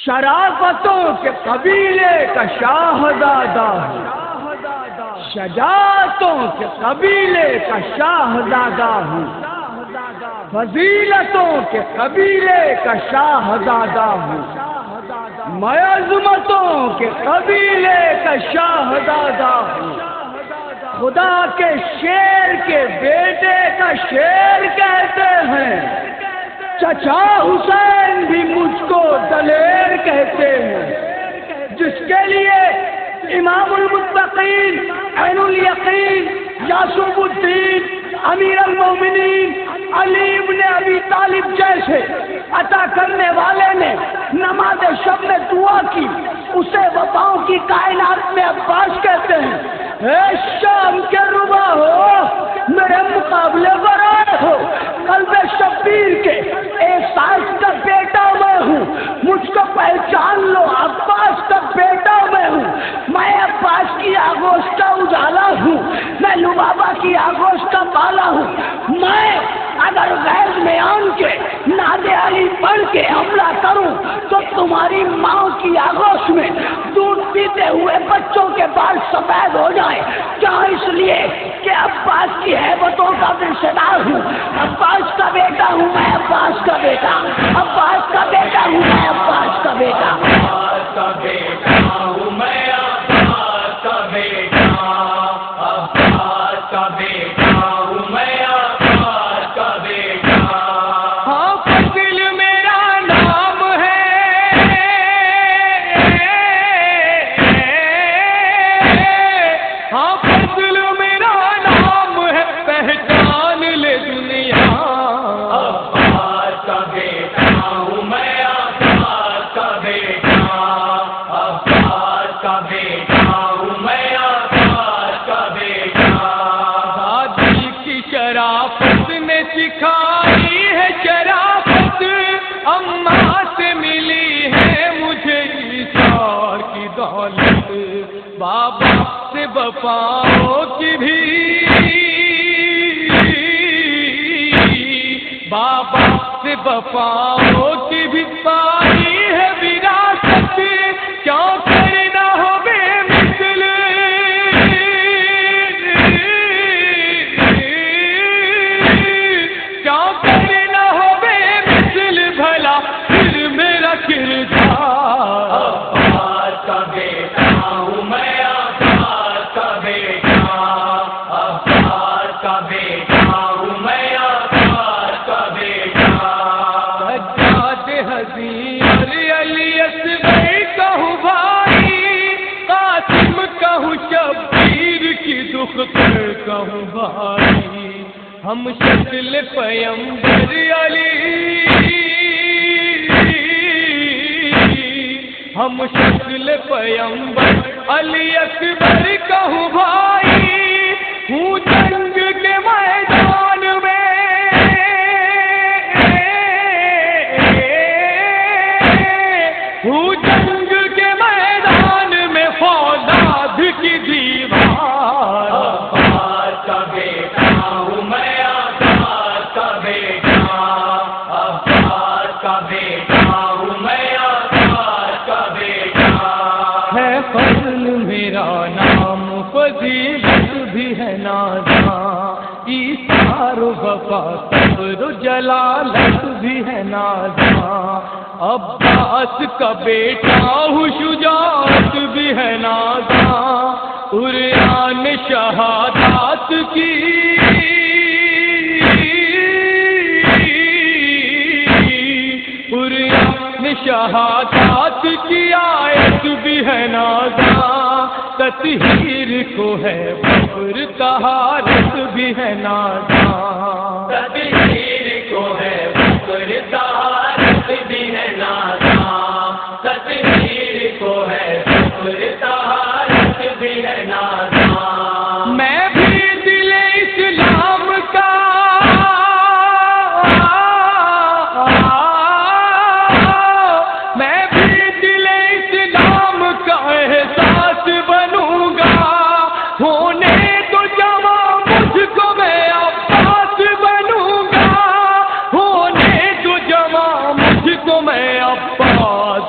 شرافتوں کے قبیلے کا شاہزادہ ہوں، شجاعتوں کے قبیلے کا شاہزادہ ہوں، فضیلتوں کے قبیلے کا شاہزادہ ہوں، میں عظمتوں کے قبیلے کا شاہزادہ ہوں، خدا کے شیر کے بیٹے کا شیر کہتے ہیں، چچا حسین بھی مجھ کو دلیر کہتے ہیں، جس کے لیے امام المتقین عین الیقین یعقوب الدین امیر المومنین علی ابن ابی طالب جیسے عطا کرنے والے نے نماز شب میں دعا کی، اسے وفاؤں کی کائنات میں عباس کہتے ہیں۔ اے شام کے ربا ہو، میرے مقابلے پر آئے ہو، قلب شبیر کے احساس کا بیٹا میں ہوں، مجھ کو پہچان لو، عباس کا بیٹا میں ہوں، میں عباس کی آگوش کا اجالا ہوں، میں لبابا کی آگوش کا بالا ہوں، میں اگر غیظ میں آن کے ناد علی پڑھ کے حملہ کروں تو تمہاری ماں کی آگوش میں دودھ پیتے ہوئے بچوں کے بال سفید ہو جائیں، کیا اس لیے کہ عباس کی ہیبتوں کا رشتےدار ہوں، عباس کا بیٹا ہوں میں، عباس کا بیٹا، عباس کا بیٹا ہوں میں، عباس کا بیٹا، عباس کا بیٹا ہوں میں، عباس کا بیٹا، عباس کا بیٹا ہوں میں، عباس کا بیٹا۔ ہاں فضل میرا نام ہے، ہاں فضل میرا نام ہے، پہچان لے دنیا، عباس کا بیٹا ہوں میں، عباس کا بیٹا، عباس کا بیٹا ہوں میں، عباس کا بیٹا۔ دادی کی شرافت نے سکھائی ہے شرافت، اماں سے ملی ہے مجھے ایثار کی دولت، بابا سے وفاؤں کی بھی، بابا سے وفاؤں کی بھی پائی ہے وراثت، کیوں کرنا ہو بے مثل، کیوں کرنا ہو بے مثل، بھلا پھر میرا کردار، عباس کا بیٹا ہوں میں، عباس کا بیٹا، عباس کا بیٹا ہوں میں، عباس کا بیٹا۔ سجاد حزین علی اصغر کہوں بھائی، قاسم کہوں شبیر کی دختر کہوں بھائی، ہم شکل پیمبر علی، ہم شکل پیمبر علی اکبر کہوں بھائی، ہوں جنگ کے میدان میں، ہوں جنگ کے میدان میں فولاد کی دیوار، عباس کا بیٹا ہوں میں، عباس کا بیٹا، عباس کا بیٹا ہوں میں، عباس کا بیٹا۔ ہے فضل میرا نام، فضیلت بھی ہے نازاں، ایثار و وفا صبر و جلالت بھی ہے نازاں، عباس کا بیٹا ہوں، شجاعت بھی ہے نازاں، عریان شہادات کی، عریان شہادات کی آیت بھی ہے نازاں، تطہیر کو ہے ببر طہارت بھی ہے نازاں، تطہیر کو ہے ببر طہارت بھی ہے نازاں، تطہیر کو ہے ببر طہارت بھی ہے نازاں۔ میں بھی دل اسلام کا، میں بھی دل اسلام کا احساس بنوں گا، ہونے تو جوان مجھ کو میں عباس بنوں گا،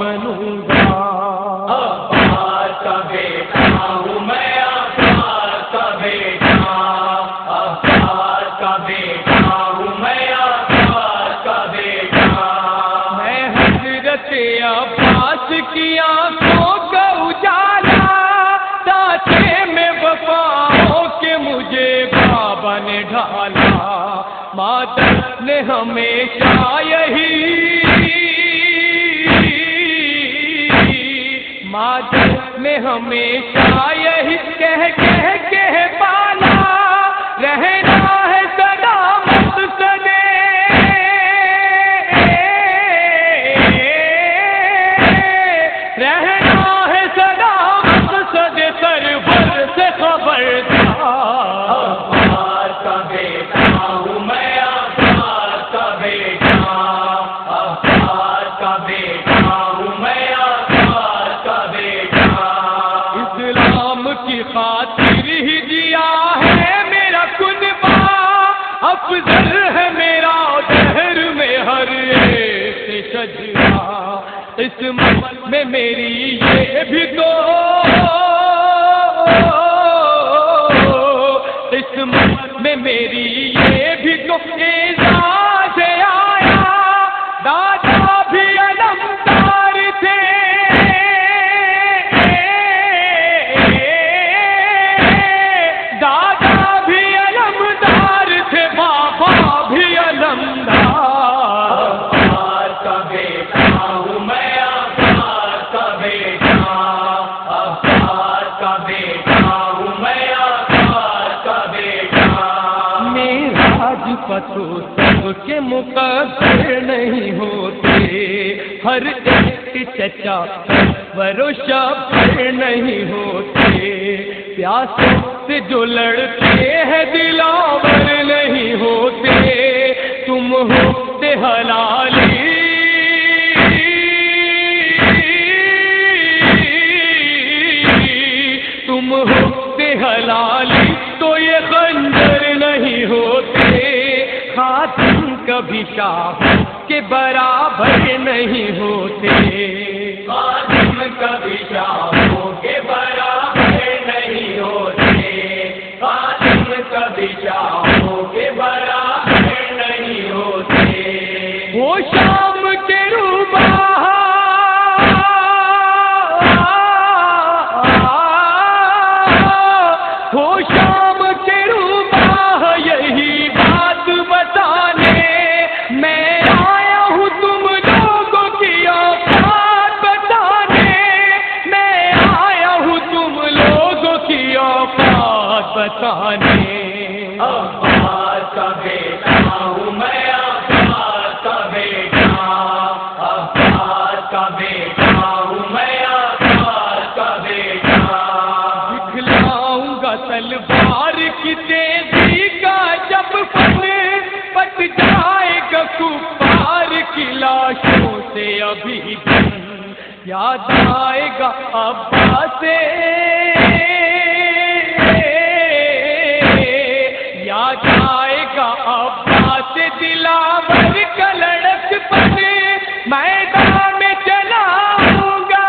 بنوں گا۔ عباس کا بیٹا ہوں میں، عباس کا بیٹا، عباس کا بیٹا ہوں میں، عباس کا بیٹا۔ میں حضرت عباس کی آنکھوں کا اجالا، سانچے میں وفاؤں کے مجھے بابا نے ڈھالا۔ مادر نے ہمیشہ یہی، مادر نے ہمیشہ یہی کہہ کے پالا، رہنا ہے سلامت سدے، رہنا ہے سلامت سدے، سرور سے خبردار۔ عباس کا بیٹا ہوں میں، عباس کا بیٹا، عباس کا بیٹا ہوں میں، عباس کا بیٹا۔ اسلام کی خاطر ہی جیا ہے میرا کنبہ، افضل ہے میرا دہر میں ہر ایک شجرہ۔ قسمت میں میری یہ بھی تو، قسمت میں میری یہ بھی تو اعزاز آیا، دادا بھی علمدار تھے، دادا بھی علمدار تھے، بابا بھی علمدار۔ عباس کا بیٹا ہوں میں، عباس کا بیٹا، عباس کا بیٹا ہوں میں، عباس کا بیٹا۔ میراج پتو سب کے مقدر نہیں ہوتے، ہر ایک چچا و شبر نہیں ہوتے، پیاسوں سے جو لڑتے ہیں دلاور نہیں ہوتے، تم ہوتے حلالی، تم ہوتے حلالی تو یہ خنجر نہیں ہوتے، خاتم کبھی شاہ کے برابر نہیں ہوتے، خاتم کبھی شاہوں کے برابر نہیں ہوتے، خاتم کبھی شاہوں کے برابر نہیں ہوتے۔ وہ شام کے روبا، وہ شام کے روبا، یہی بات بتانے میں آیا ہوں، تم لوگوں کی اوقات بتانے میں آیا ہوں، تم لوگوں کی اوقات بتانے۔ عباس کا بیٹا ہوں میں، عباس کا بیٹا، عباس کا بیٹا ہوں میں، عباس کا بیٹا۔ دکھلاؤں گا تلوار کی تیزی کا جب پٹ جائے گا کفار کی لاشوں سے، ابھی دن یاد آئے گا عباس سے، یاد آئے گا عباس سے، دلاور کا لڑک پتے میدان میں چلاؤں گا،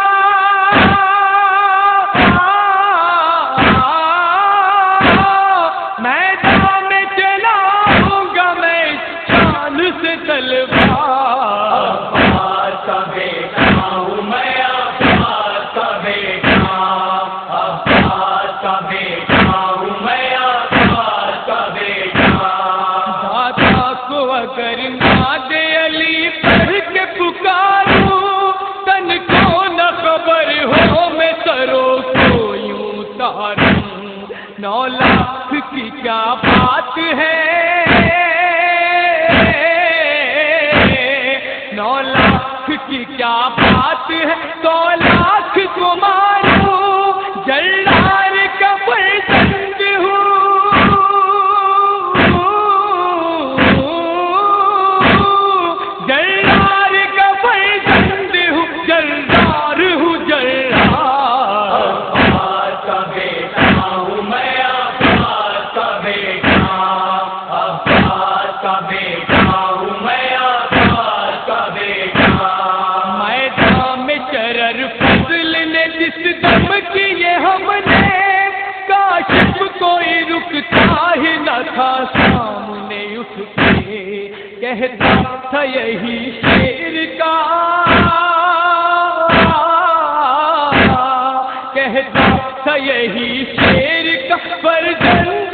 میدان میں چلاؤں گا میں شان سے تلوار۔ عباس کا بیٹا ہوں میں، عباس کا بیٹا، عباس کا بیٹا ہوں میں، عباس کا بیٹا۔ دادا کو اگر ناد علی پڑھ کے پکاروں، تن کو نہ خبر ہو میں سروں کو یوں تاروں، 9 لاکھ کی کیا بات ہے، 9 لاکھ کی کیا بات ہے، 100 لاکھ کو ماروں، جلدار کا فرزند ہوں، جلدار کا فرزند ہوں، جلدار ہوں، جلدار۔ عباس کا بیٹا ہوں میں، عباس کا بیٹا، عباس کا بیٹا ہوں میں، عباس کا بیٹا۔ میدان میں جس دم کیے ہم نے کاشف کوئی رکتا ہی نہ تھا سامنے اٹھ کے کہتا تھا یہی شیر کا کہتا تھا یہی شیر کا فرزند